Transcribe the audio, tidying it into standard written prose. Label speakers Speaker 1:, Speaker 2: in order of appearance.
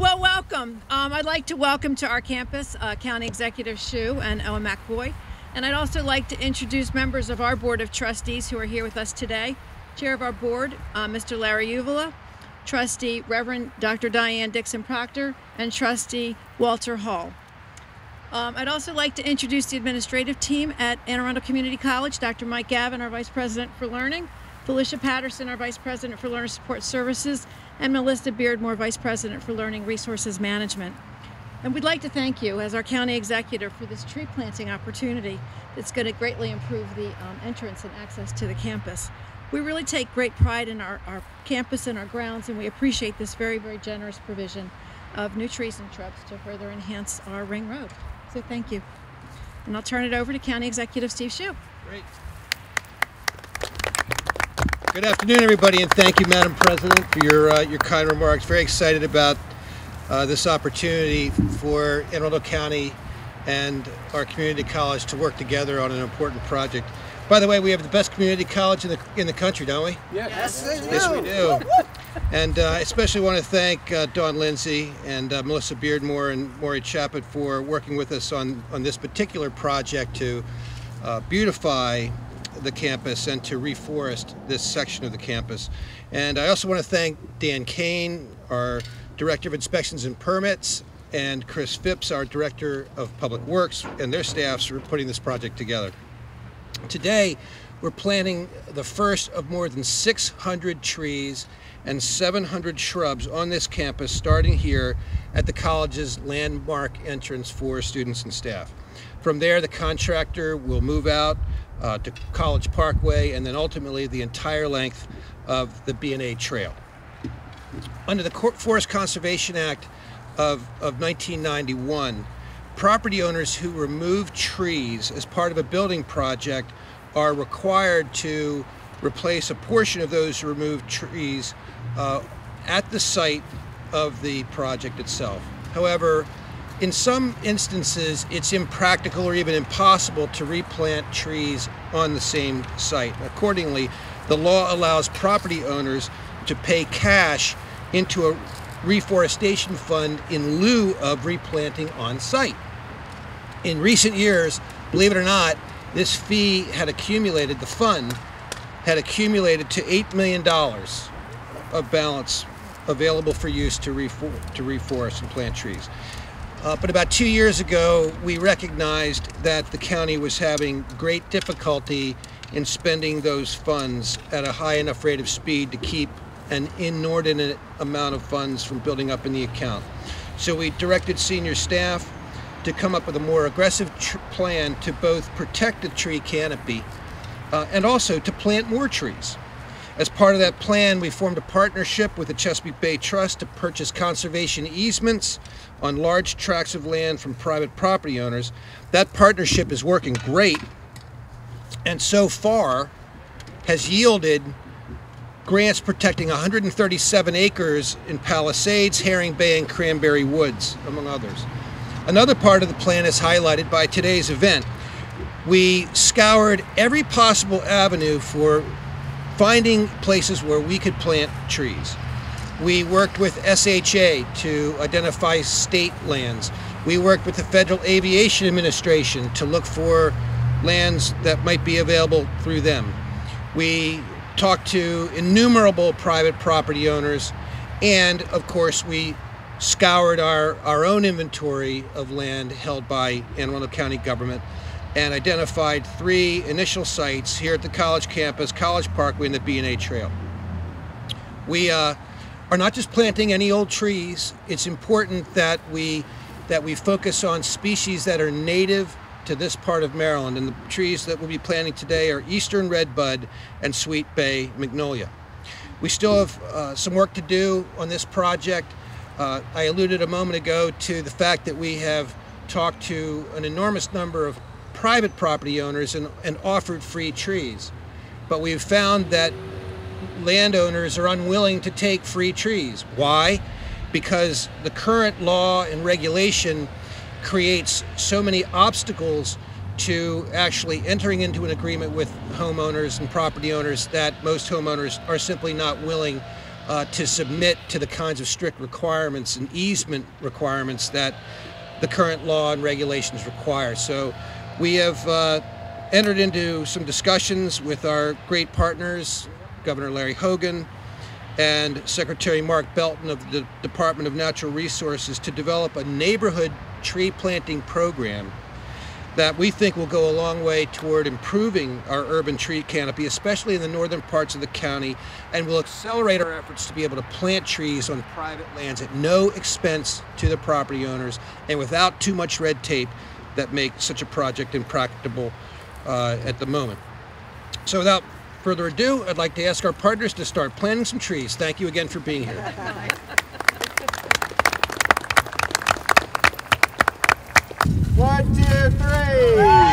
Speaker 1: Well, welcome. I'd like to welcome to our campus County Executive Hsu and Owen McBoy. And I'd also like to introduce members of our Board of Trustees who are here with us today. Chair of our board, Mr. Larry Uvala, Trustee Reverend Dr. Diane Dixon Proctor, and Trustee Walter Hall. I'd also like to introduce the administrative team at Anne Arundel Community College, Dr. Mike Gavin, our Vice President for Learning, Felicia Patterson, our Vice President for Learner Support Services, and Melissa Beardmore, Vice President for Learning Resources Management. And we'd like to thank you as our county executive for this tree planting opportunity that's going to greatly improve the entrance and access to the campus. We really take great pride in our campus and our grounds, and we appreciate this very, very generous provision of new trees and shrubs to further enhance our ring road. So thank you. And I'll turn it over to County Executive Steve Hsu.
Speaker 2: Great. Good afternoon, everybody, and thank you, Madam President, for your kind remarks. Very excited about this opportunity for Anne Arundel County and our community college to work together on an important project. By the way, we have the best community college in the country, don't we?
Speaker 3: Yes,
Speaker 2: yes we do. And I especially want to thank Dawn Lindsay and Melissa Beardmore and Maury Chaput for working with us on this particular project to beautify the campus and to reforest this section of the campus. And I also want to thank Dan Kane, our Director of Inspections and Permits, and Chris Phipps, our Director of Public Works, and their staffs for putting this project together. Today, we're planting the first of more than 600 trees and 700 shrubs on this campus, starting here at the college's landmark entrance for students and staff. From there, the contractor will move out to College Parkway and then ultimately the entire length of the B&A Trail. Under the Forest Conservation Act of 1991, property owners who remove trees as part of a building project are required to replace a portion of those removed trees at the site of the project itself. However, in some instances, it's impractical or even impossible to replant trees on the same site. Accordingly, the law allows property owners to pay cash into a reforestation fund in lieu of replanting on site. In recent years, believe it or not, this fee had accumulated, the fund had accumulated to $8 million of balance available for use to reforest and plant trees. But about 2 years ago, we recognized that the county was having great difficulty in spending those funds at a high enough rate of speed to keep an inordinate amount of funds from building up in the account. So we directed senior staff to come up with a more aggressive plan to both protect the tree canopy and also to plant more trees. As part of that plan, we formed a partnership with the Chesapeake Bay Trust to purchase conservation easements on large tracts of land from private property owners. That partnership is working great, and so far has yielded grants protecting 137 acres in Palisades, Herring Bay, and Cranberry Woods, among others. Another part of the plan is highlighted by today's event. We scoured every possible avenue for finding places where we could plant trees. We worked with SHA to identify state lands. We worked with the Federal Aviation Administration to look for lands that might be available through them. We talked to innumerable private property owners, and of course we scoured our own inventory of land held by Anne Arundel County government and identified 3 initial sites here at the college campus, College Parkway, and the B&A Trail. We are not just planting any old trees. It's important that we focus on species that are native to this part of Maryland, and the trees that we'll be planting today are Eastern Redbud and Sweet Bay Magnolia. We still have some work to do on this project. I alluded a moment ago to the fact that we have talked to an enormous number of private property owners and offered free trees. But we've found that landowners are unwilling to take free trees. Why? Because the current law and regulation creates so many obstacles to actually entering into an agreement with homeowners and property owners that most homeowners are simply not willing to submit to the kinds of strict requirements and easement requirements that the current law and regulations require. So we have entered into some discussions with our great partners, Governor Larry Hogan and Secretary Mark Belton of the Department of Natural Resources, to develop a neighborhood tree planting program that we think will go a long way toward improving our urban tree canopy, especially in the northern parts of the county, and will accelerate our efforts to be able to plant trees on private lands at no expense to the property owners and without too much red tape that makes such a project impracticable at the moment. So without further ado, I'd like to ask our partners to start planting some trees. Thank you again for being here.
Speaker 3: 1, 2, 3.